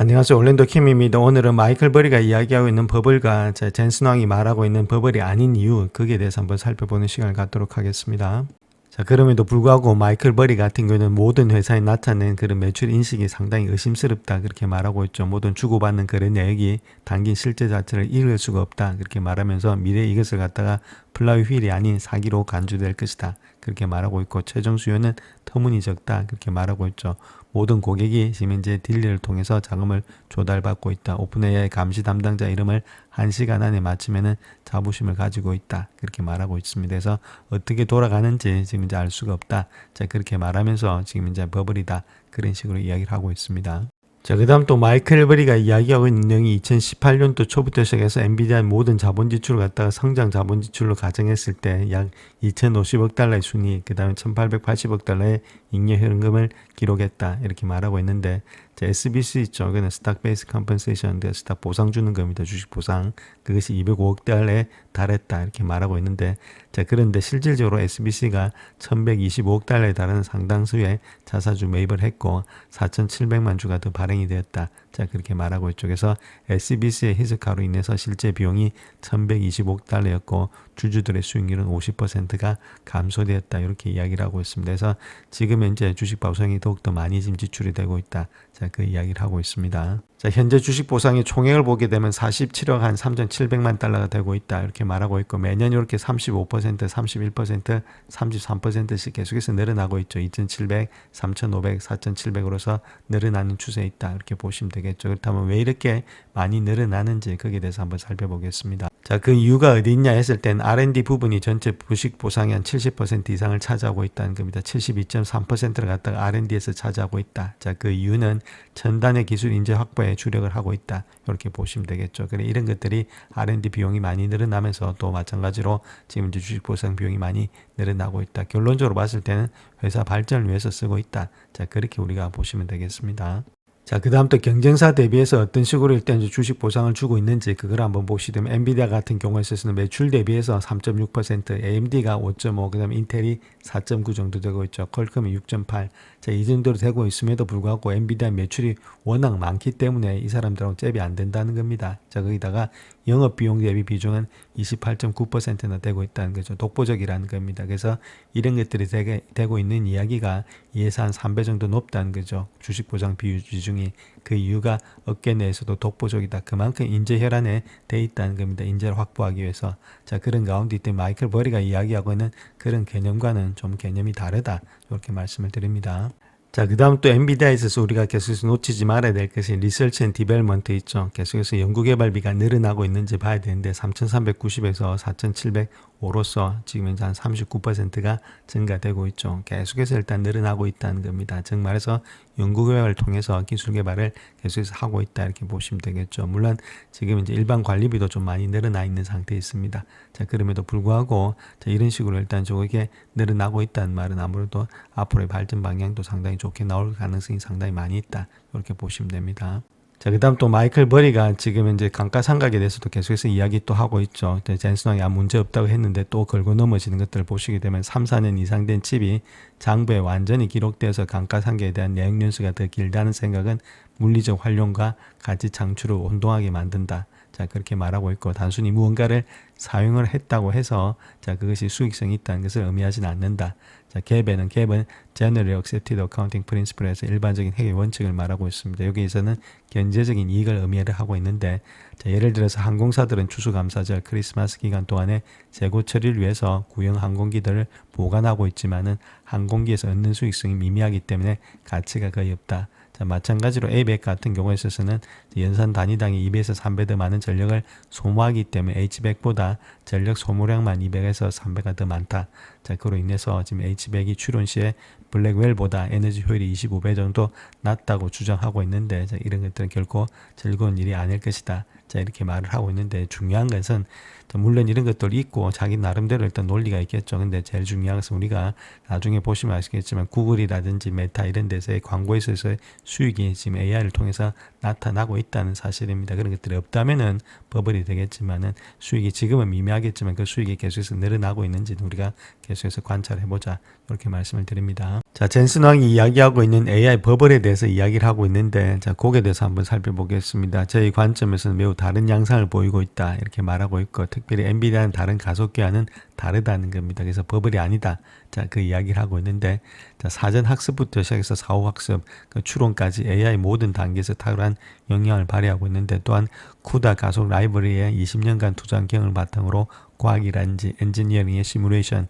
안녕하세요. 올랜도 킴입니다. 오늘은 마이클 버리가 이야기하고 있는 버블과 젠슨 왕이 말하고 있는 버블이 아닌 이유, 거기에 대해서 한번 살펴보는 시간을 갖도록 하겠습니다. 자, 그럼에도 불구하고 마이클 버리 같은 경우는 모든 회사에 나타낸 그런 매출 인식이 상당히 의심스럽다 그렇게 말하고 있죠. 모든 주고받는 그런 내역이 담긴 실제 자체를 읽을 수가 없다 그렇게 말하면서 미래에 이것을 갖다가 플라이 휠이 아닌 사기로 간주될 것이다 그렇게 말하고 있고, 최종 수요는 터무니 적다 그렇게 말하고 있죠. 모든 고객이 지금 이제 딜러를 통해서 자금을 조달받고 있다. 오픈AI 감시 담당자 이름을 1시간 안에 맞추면은 자부심을 가지고 있다 그렇게 말하고 있습니다. 그래서 어떻게 돌아가는지 지금 이제 알 수가 없다. 자, 그렇게 말하면서 지금 이제 버블이다 그런 식으로 이야기를 하고 있습니다. 자, 그 다음 또 마이클 버리가 이야기하고 있는 내용이 2018년도 초부터 시작해서 엔비디아의 모든 자본 지출을 갖다가 성장 자본 지출로 가정했을 때 약 2050억 달러의 순이익, 그 다음에 1880억 달러의 잉여 현금을 기록했다 이렇게 말하고 있는데, SBC 있죠. 그는 스탁 베이스 컴pen세이션, 스탁 보상 주는 겁니다. 주식 보상. 그것이 205억 달러에 달했다 이렇게 말하고 있는데, 자, 그런데 실질적으로 SBC가 1125억 달러에 달하는 상당수의 자사주 매입을 했고 4,700만 주가 더 발행이 되었다. 자, 그렇게 말하고 있죠. 그래서 SBC의 희석화로 인해서 실제 비용이 1125억 달러였고 주주들의 수익률은 50%가 감소되었다 이렇게 이야기를 하고 있습니다. 그래서 지금 현재 주식 보상이 더욱더 많이 지금 지출이 되고 있다. 자, 그 이야기를 하고 있습니다. 자, 현재 주식 보상의 총액을 보게 되면 47억 한 3,700만 달러가 되고 있다 이렇게 말하고 있고, 매년 이렇게 35%, 31%, 33%씩 계속해서 늘어나고 있죠. 2,700, 3,500, 4,700으로서 늘어나는 추세에 있다 이렇게 보시면 되겠죠. 그렇다면 왜 이렇게 많이 늘어나는지 거기에 대해서 한번 살펴보겠습니다. 자, 그 이유가 어디 있냐 했을 땐 R&D 부분이 전체 주식 보상의 한 70% 이상을 차지하고 있다는 겁니다. 72.3%를 갖다가 R&D에서 차지하고 있다. 자, 그 이유는 첨단의 기술 인재 확보에 주력을 하고 있다 이렇게 보시면 되겠죠. 그래, 이런 것들이 R&D 비용이 많이 늘어나면서 또 마찬가지로 지금 이제 주식 보상 비용이 많이 늘어나고 있다. 결론적으로 봤을 때는 회사 발전을 위해서 쓰고 있다. 자, 그렇게 우리가 보시면 되겠습니다. 자, 그 다음 또 경쟁사 대비해서 어떤 식으로 일단 주식 보상을 주고 있는지 그걸 한번 보시게 되면, 엔비디아 같은 경우에 있어서는 매출 대비해서 3.6%, AMD가 5.5, 그 다음에 인텔이 4.9 정도 되고 있죠. 퀄컴이 6.8. 자, 이 정도로 되고 있음에도 불구하고 엔비디아 매출이 워낙 많기 때문에 이 사람들하고 잽이 안 된다는 겁니다. 자, 거기다가 영업 비용 대비 비중은 28.9%나 되고 있다는 거죠. 독보적이라는 겁니다. 그래서 이런 것들이 되고 있는 이야기가 이에서 한 3배 정도 높다는 거죠. 주식 보상 비중이. 그 이유가 업계 내에서도 독보적이다. 그만큼 인재 혈안에 돼 있다는 겁니다. 인재를 확보하기 위해서. 자, 그런 가운데 있던 마이클 버리가 이야기하고 있는 그런 개념과는 좀 개념이 다르다. 이렇게 말씀을 드립니다. 자, 그 다음 또 엔비디아에 있어서 우리가 계속해서 놓치지 말아야 될 것이 리서치 앤 디벨롭먼트 있죠. 계속해서 연구개발비가 늘어나고 있는지 봐야 되는데 3,390에서 4,705로서 지금 현재 한 39%가 증가되고 있죠. 계속해서 일단 늘어나고 있다는 겁니다. 즉 말해서 연구개발을 통해서 기술 개발을 계속해서 하고 있다 이렇게 보시면 되겠죠. 물론 지금 이제 일반 관리비도 좀 많이 늘어나 있는 상태에 있습니다. 자, 그럼에도 불구하고 자, 이런 식으로 일단 저게 늘어나고 있다는 말은 아무래도 앞으로의 발전 방향도 상당히 좋게 나올 가능성이 상당히 많이 있다 이렇게 보시면 됩니다. 자, 그 다음 또 마이클 버리가 지금 이제 감가상각에 대해서도 계속해서 이야기 또 하고 있죠. 젠슨 왕이 문제 없다고 했는데 또 걸고 넘어지는 것들을 보시게 되면 3, 4년 이상 된 칩이 장부에 완전히 기록되어서 감가상각에 대한 내용 연수가 더 길다는 생각은 물리적 활용과 가치 창출을 혼동하게 만든다. 자, 그렇게 말하고 있고, 단순히 무언가를 사용을 했다고 해서 자, 그것이 수익성이 있다는 것을 의미하지는 않는다. 자, 갭은 Generally Accepted Accounting Principle에서 일반적인 회계 원칙을 말하고 있습니다. 여기에서는 경제적인 이익을 의미를 하고 있는데, 자, 예를 들어서 항공사들은 추수감사절 크리스마스 기간 동안에 재고 처리를 위해서 구형 항공기들을 보관하고 있지만은 항공기에서 얻는 수익성이 미미하기 때문에 가치가 거의 없다. 자, 마찬가지로 ABEC 같은 경우에 있어서는 연산 단위당이 2배에서 3배 더 많은 전력을 소모하기 때문에 H백보다 전력 소모량만 200에서 3배가 더 많다. 자, 그로 인해서 지금 H백이 출원 시에 블랙웰보다 에너지 효율이 25배 정도 낮다고 주장하고 있는데, 자, 이런 것들은 결코 즐거운 일이 아닐 것이다. 자, 이렇게 말을 하고 있는데, 중요한 것은 물론 이런 것도 있고 자기 나름대로 일단 논리가 있겠죠. 근데 제일 중요한 것은 우리가 나중에 보시면 아시겠지만 구글이라든지 메타 이런 데서의 광고에 있어서의 수익이 지금 AI를 통해서 나타나고 있다는 사실입니다. 그런 것들이 없다면은 버블이 되겠지만은 수익이 지금은 미미하겠지만 그 수익이 계속해서 늘어나고 있는지 우리가 계속해서 관찰해보자 이렇게 말씀을 드립니다. 자, 젠슨 왕이 이야기하고 있는 AI 버블에 대해서 이야기를 하고 있는데, 자, 거기에 대해서 한번 살펴보겠습니다. 저희 관점에서는 매우 다른 양상을 보이고 있다. 이렇게 말하고 있고, 특별히 엔비디아는 다른 가속기와는 다르다는 겁니다. 그래서 버블이 아니다. 자, 그 이야기를 하고 있는데, 자, 사전 학습부터 시작해서 사후 학습, 그 추론까지 AI 모든 단계에서 탁월한 영향을 발휘하고 있는데, 또한 쿠다 가속 라이브러리에 20년간 투자한 경험을 바탕으로 과학이라든지 엔지니어링의 시뮬레이션,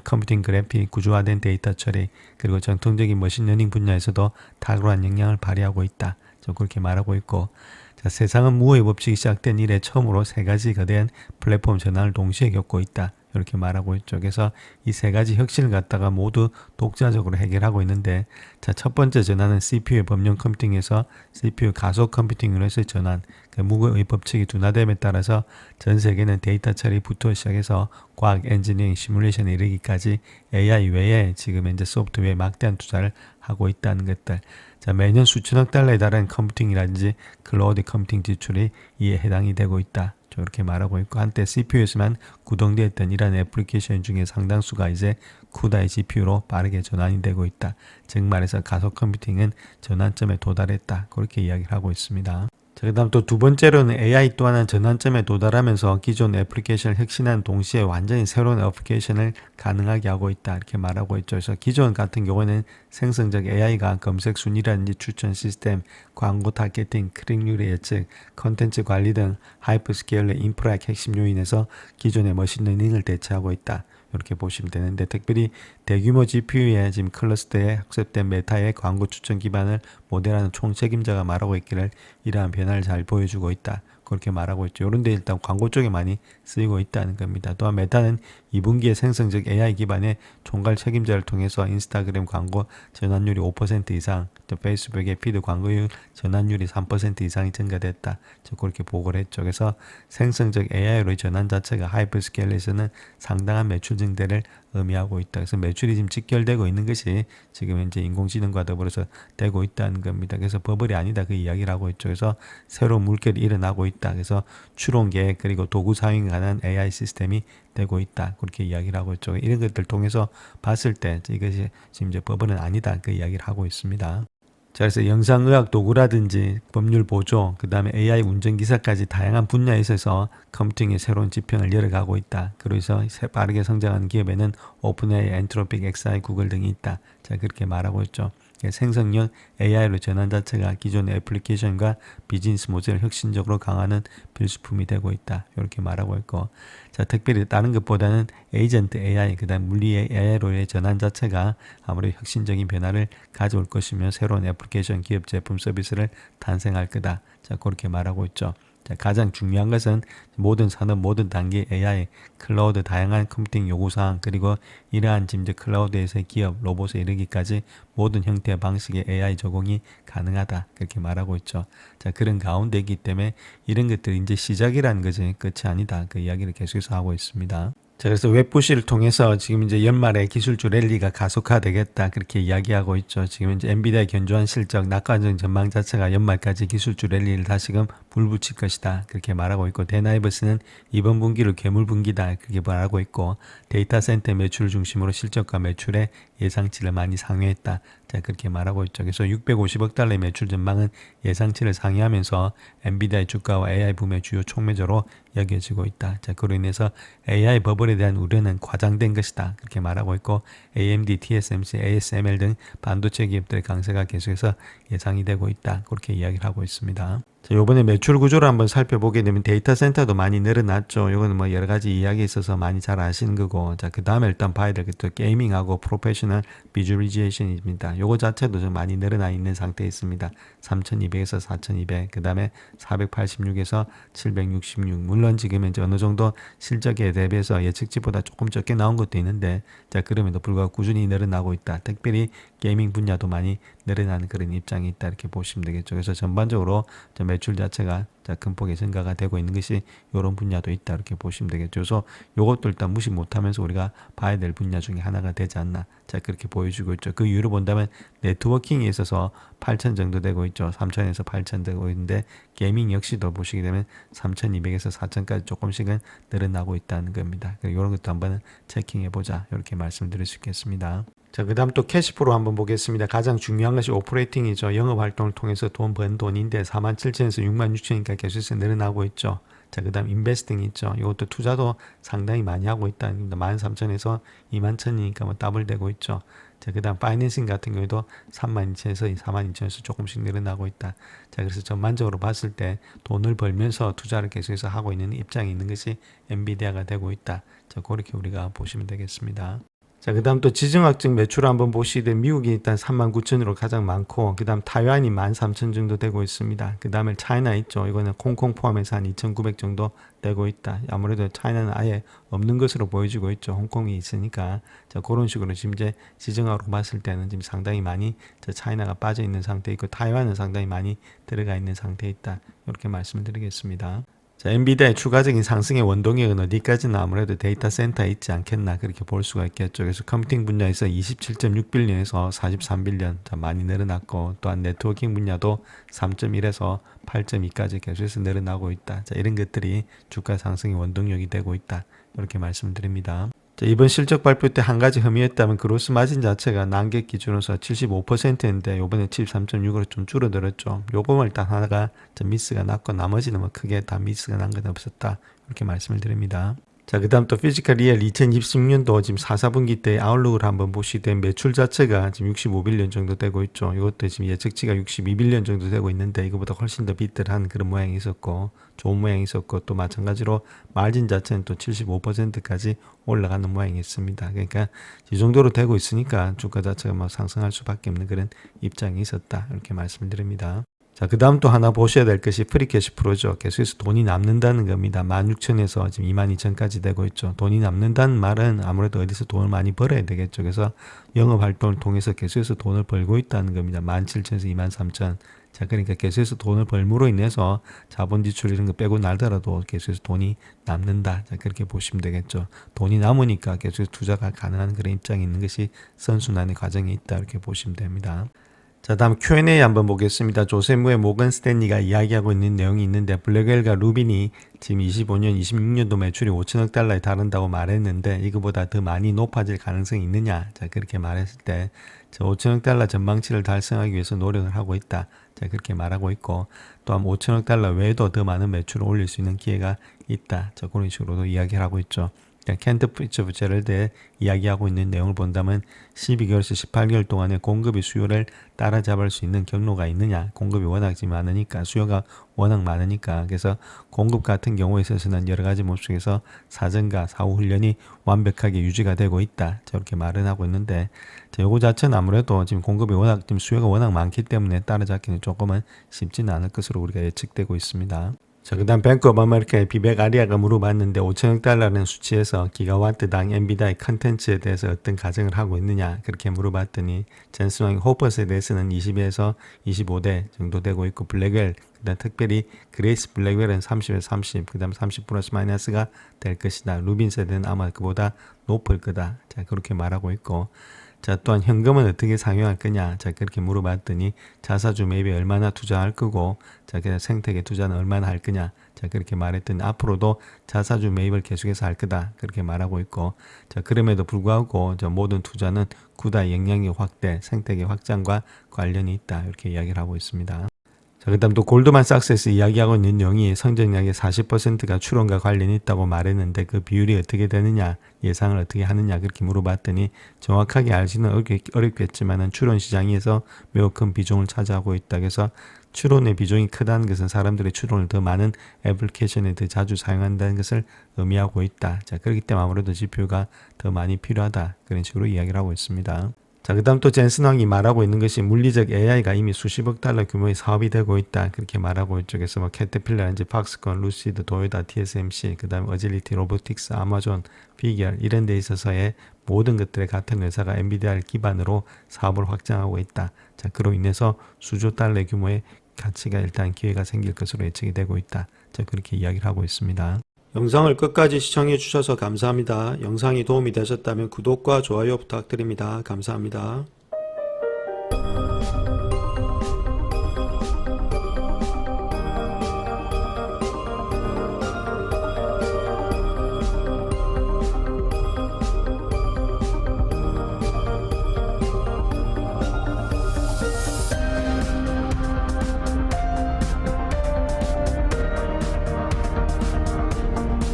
컴퓨팅 그래픽, 구조화된 데이터 처리, 그리고 전통적인 머신러닝 분야에서도 탁월한 영향을 발휘하고 있다. 그렇게 말하고 있고, 자, 세상은 무의 법칙이 시작된 이래 처음으로 세 가지 거대한 플랫폼 전환을 동시에 겪고 있다. 이렇게 말하고 있죠. 그래서 이 세 가지 혁신을 갖다가 모두 독자적으로 해결하고 있는데, 자, 첫 번째 전환은 CPU의 범용 컴퓨팅에서 CPU 가속 컴퓨팅으로 해서 전환, 무의 법칙이 둔화됨에 따라서 전 세계는 데이터 처리부터 시작해서 과학, 엔지니어링, 시뮬레이션에 이르기까지 AI 외에 지금 현재 소프트웨어에 막대한 투자를 하고 있다는 것들. 자, 매년 수천억 달러에 달하는 컴퓨팅이라든지 클라우드 컴퓨팅 지출이 이에 해당이 되고 있다. 저렇게 말하고 있고, 한때 CPU에서만 구동되어 있던 이러한 애플리케이션 중에 상당수가 이제 쿠다의 GPU로 빠르게 전환이 되고 있다. 즉 말해서 가속 컴퓨팅은 전환점에 도달했다. 그렇게 이야기를 하고 있습니다. 자, 그 다음 또 두 번째로는 AI 또 하나는 전환점에 도달하면서 기존 애플리케이션을 혁신한 동시에 완전히 새로운 애플리케이션을 가능하게 하고 있다. 이렇게 말하고 있죠. 그래서 기존 같은 경우에는 생성적 AI가 검색 순위라든지 추천 시스템, 광고 타겟팅, 클릭률의 예측, 컨텐츠 관리 등 하이퍼스케일러 인프라의 핵심 요인에서 기존의 머신러닝을 대체하고 있다. 이렇게 보시면 되는데, 특별히 대규모 GPU에 지금 클러스터에 학습된 메타의 광고 추천 기반을 모델하는 총책임자가 말하고 있기를 이러한 변화를 잘 보여주고 있다. 그렇게 말하고 있죠. 이런 데 일단 광고 쪽에 많이 쓰이고 있다는 겁니다. 또한 메타는 2분기에 생성적 AI 기반의 총괄 책임자를 통해서 인스타그램 광고 전환율이 5% 이상, 또 페이스북의 피드 광고율 전환율이 3% 이상이 증가됐다. 그렇게 보고를 했죠. 그래서 생성적 AI로의 전환 자체가 하이퍼스케일에서는 상당한 매출 증대를 의미하고 있다. 그래서 매출이 지금 직결되고 있는 것이 지금 현재 인공지능과 더불어서 되고 있다는 겁니다. 그래서 버블이 아니다. 그 이야기를 하고 있죠. 그래서 새로운 물결이 일어나고 있다. 그래서 추론 계획 그리고 도구 사용에 관한 AI 시스템이 되고 있다. 그렇게 이야기를 하고 있죠. 이런 것들 통해서 봤을 때 이것이 지금 이제 버블은 아니다. 그 이야기를 하고 있습니다. 자, 그래서 영상의학 도구라든지 법률 보조, 그 다음에 AI 운전기사까지 다양한 분야에 있어서 컴퓨팅의 새로운 지평을 열어가고 있다. 그래서 빠르게 성장하는 기업에는 오픈AI, 엔트로픽, XI, 구글 등이 있다. 자, 그렇게 말하고 있죠. 생성형 AI로 전환 자체가 기존의 애플리케이션과 비즈니스 모델을 혁신적으로 강화하는 필수품이 되고 있다. 이렇게 말하고 있고, 자, 특별히 다른 것보다는 에이전트 AI, 그 다음 물리 AI로의 전환 자체가 아무래도 혁신적인 변화를 가져올 것이며 새로운 애플리케이션, 기업, 제품, 서비스를 탄생할 거다. 자, 그렇게 말하고 있죠. 자, 가장 중요한 것은 모든 산업, 모든 단계 AI, 클라우드, 다양한 컴퓨팅 요구사항, 그리고 이러한 지금 클라우드에서의 기업, 로봇에 이르기까지 모든 형태의 방식의 AI 적용이 가능하다. 그렇게 말하고 있죠. 자, 그런 가운데 있기 때문에 이런 것들이 이제 시작이라는 것이 끝이 아니다. 그 이야기를 계속해서 하고 있습니다. 자, 그래서 웹부시를 통해서 지금 이제 연말에 기술주 랠리가 가속화되겠다. 그렇게 이야기하고 있죠. 지금 이제 엔비디아의 견조한 실적, 낙관적 전망 자체가 연말까지 기술주 랠리를 다시금 불붙일 것이다. 그렇게 말하고 있고, 데나이버스는 이번 분기를 괴물 분기다. 그렇게 말하고 있고, 데이터 센터 매출 중심으로 실적과 매출의 예상치를 많이 상회했다. 자, 그렇게 말하고 있죠. 그래서 650억 달러의 매출 전망은 예상치를 상회하면서 엔비디아의 주가와 AI 붐의 주요 촉매제로 여겨지고 있다. 자, 그로 인해서 AI 버블에 대한 우려는 과장된 것이다. 그렇게 말하고 있고, AMD, TSMC, ASML 등 반도체 기업들의 강세가 계속해서 예상이 되고 있다. 그렇게 이야기를 하고 있습니다. 자, 요번에 매출 구조를 한번 살펴보게 되면 데이터 센터도 많이 늘어났죠. 요거는 뭐 여러 가지 이야기 있어서 많이 잘 아시는 거고, 자, 그 다음에 일단 봐야 될 것도 게이밍하고 프로페셔널 비주얼리제이션입니다. 요거 자체도 좀 많이 늘어나 있는 상태에 있습니다. 3200에서 4200, 그 다음에 486에서 766. 물론 지금 이제 어느 정도 실적에 대비해서 예측치보다 조금 적게 나온 것도 있는데, 자, 그럼에도 불구하고 꾸준히 늘어나고 있다. 특별히 게이밍 분야도 많이 늘어나는 그런 입장이 있다. 이렇게 보시면 되겠죠. 그래서 전반적으로 매출 자체가 큰 폭의 증가가 되고 있는 것이 이런 분야도 있다. 이렇게 보시면 되겠죠. 그래서 이것도 일단 무시 못하면서 우리가 봐야 될 분야 중에 하나가 되지 않나. 자, 그렇게 보여주고 있죠. 그 이유를 본다면 네트워킹에 있어서 8,000 정도 되고 있죠. 3,000에서 8,000 되고 있는데, 게이밍 역시도 보시게 되면 3,200에서 4,000까지 조금씩은 늘어나고 있다는 겁니다. 이런 것도 한번 체킹해 보자. 이렇게 말씀드릴 수 있겠습니다. 자, 그 다음 또 캐시프로 한번 보겠습니다. 가장 중요한 것이 오퍼레이팅이죠. 영업 활동을 통해서 돈 번 돈인데 47,000에서 66,000이니까 계속해서 늘어나고 있죠. 자, 그 다음 인베스팅 있죠. 이것도 투자도 상당히 많이 하고 있다는 겁니다. 13,000에서 21,000이니까 뭐 더블 되고 있죠. 자, 그 다음 파이낸싱 같은 경우에도 32,000에서 42,000에서 조금씩 늘어나고 있다. 자, 그래서 전반적으로 봤을 때 돈을 벌면서 투자를 계속해서 하고 있는 입장이 있는 것이 엔비디아가 되고 있다. 자, 그렇게 우리가 보시면 되겠습니다. 자, 그 다음 또 지정학적 매출 한번 보시되 미국이 일단 39,000으로 가장 많고, 그 다음 타이완이 13,000 정도 되고 있습니다. 그 다음에 차이나 있죠. 이거는 홍콩 포함해서 한 2,900 정도 되고 있다. 아무래도 차이나는 아예 없는 것으로 보여지고 있죠. 홍콩이 있으니까. 자, 그런 식으로 지금 이제 지정학으로 봤을 때는 지금 상당히 많이 차이나가 빠져 있는 상태 있고, 타이완은 상당히 많이 들어가 있는 상태에 있다. 이렇게 말씀을 드리겠습니다. 자, 엔비디아의 추가적인 상승의 원동력은 어디까지나 아무래도 데이터 센터에 있지 않겠나 그렇게 볼 수가 있겠죠. 그래서 컴퓨팅 분야에서 27.6빌리언에서 43빌리언 많이 늘어났고, 또한 네트워킹 분야도 3.1에서 8.2까지 계속해서 늘어나고 있다. 자, 이런 것들이 주가 상승의 원동력이 되고 있다. 이렇게 말씀드립니다. 자, 이번 실적 발표 때 한 가지 흠이었다면 그로스 마진 자체가 난객 기준으로서 75%인데 요번에 73.6으로 좀 줄어들었죠. 요거만 일단 하나가 좀 미스가 났고 나머지는 뭐 크게 다 미스가 난 건 없었다. 이렇게 말씀을 드립니다. 자, 그 다음 또 피지컬 리얼 2026년도 지금 4, 4분기 때 아웃룩을 한번 보시되 매출 자체가 지금 65빌리언 정도 되고 있죠. 이것도 지금 예측치가 62빌리언 정도 되고 있는데 이거보다 훨씬 더 비틀한 그런 모양이 있었고, 좋은 모양이 있었고, 또 마찬가지로 마진 자체는 또 75%까지 올라가는 모양이 있습니다. 그러니까 이 정도로 되고 있으니까 주가 자체가 뭐 상승할 수밖에 없는 그런 입장이 있었다. 이렇게 말씀을 드립니다. 자, 그 다음 또 하나 보셔야 될 것이 프리캐시 프로죠. 계속해서 돈이 남는다는 겁니다. 16,000에서 지금 22,000까지 되고 있죠. 돈이 남는다는 말은 아무래도 어디서 돈을 많이 벌어야 되겠죠. 그래서 영업 활동을 통해서 계속해서 돈을 벌고 있다는 겁니다. 17,000에서 23,000. 자, 그러니까 계속해서 돈을 벌므로 인해서 자본 지출 이런 거 빼고 날더라도 계속해서 돈이 남는다. 자, 그렇게 보시면 되겠죠. 돈이 남으니까 계속해서 투자가 가능한 그런 입장이 있는 것이 선순환의 과정에 있다. 이렇게 보시면 됩니다. 자, 다음 Q&A 한번 보겠습니다. 조세무의 모건 스탠리가 이야기하고 있는 내용이 있는데, 블랙웰과 루빈이 지금 25년, 26년도 매출이 5천억 달러에 달한다고 말했는데 이거보다 더 많이 높아질 가능성이 있느냐? 자, 그렇게 말했을 때 5천억 달러 전망치를 달성하기 위해서 노력을 하고 있다. 자, 그렇게 말하고 있고, 또한 5천억 달러 외에도 더 많은 매출을 올릴 수 있는 기회가 있다. 자, 그런 식으로도 이야기를 하고 있죠. 켄트 프리츠오브 제럴드에 이야기하고 있는 내용을 본다면 12개월에서 18개월 동안에 공급이 수요를 따라잡을 수 있는 경로가 있느냐. 공급이 워낙 많으니까, 수요가 워낙 많으니까. 그래서 공급 같은 경우에 있어서는 여러 가지 모습 속에서 사전과 사후 훈련이 완벽하게 유지가 되고 있다. 저렇게 말은 하고 있는데, 요거 자체는 아무래도 지금 공급이 워낙, 지금 수요가 워낙 많기 때문에 따라잡기는 조금은 쉽지는 않을 것으로 우리가 예측되고 있습니다. 자, 그 다음 뱅크 오브 아메리카의 비백 아리아가 물어봤는데 5천억 달러라는 수치에서 기가와트당 엔비디아의 컨텐츠에 대해서 어떤 가정을 하고 있느냐 그렇게 물어봤더니, 젠슨 호퍼스에 대해서는 20에서 25대 정도 되고 있고, 블랙웰, 그 다음 특별히 그레이스 블랙웰은 30에서 30, 그 다음 30 플러스 마이너스가 될 것이다. 루빈 세대는 아마 그보다 높을 거다. 자, 그렇게 말하고 있고, 자, 또한 현금은 어떻게 사용할 거냐? 자, 그렇게 물어봤더니 자사주 매입에 얼마나 투자할 거고, 자, 그냥 생태계 투자는 얼마나 할 거냐? 자, 그렇게 말했더니 앞으로도 자사주 매입을 계속해서 할 거다. 그렇게 말하고 있고, 자, 그럼에도 불구하고 저 모든 투자는 구다의 영향력 확대, 생태계 확장과 관련이 있다. 이렇게 이야기를 하고 있습니다. 자, 그 다음 또 골드만삭스에서 이야기하고 있는 내용이 성장량의 40%가 추론과 관련이 있다고 말했는데 그 비율이 어떻게 되느냐, 예상을 어떻게 하느냐 그렇게 물어봤더니 정확하게 알지는 어렵겠지만 추론 시장에서 매우 큰 비중을 차지하고 있다. 그래서 추론의 비중이 크다는 것은 사람들의 추론을 더 많은 애플리케이션에 더 자주 사용한다는 것을 의미하고 있다. 자, 그렇기 때문에 아무래도 지표가 더 많이 필요하다. 그런 식으로 이야기를 하고 있습니다. 자, 그 다음 또 젠슨 왕이 말하고 있는 것이 물리적 AI가 이미 수십억 달러 규모의 사업이 되고 있다. 그렇게 말하고 있죠. 그래서 뭐 캐터필러인지 팍스콘, 루시드, 도요타, TSMC, 그 다음 어질리티, 로보틱스, 아마존, 비결 이런 데 있어서의 모든 것들의 같은 회사가 엔비디아를 기반으로 사업을 확장하고 있다. 자, 그로 인해서 수조 달러 규모의 가치가 일단 기회가 생길 것으로 예측이 되고 있다. 자, 그렇게 이야기를 하고 있습니다. 영상을 끝까지 시청해 주셔서 감사합니다. 영상이 도움이 되셨다면 구독과 좋아요 부탁드립니다. 감사합니다.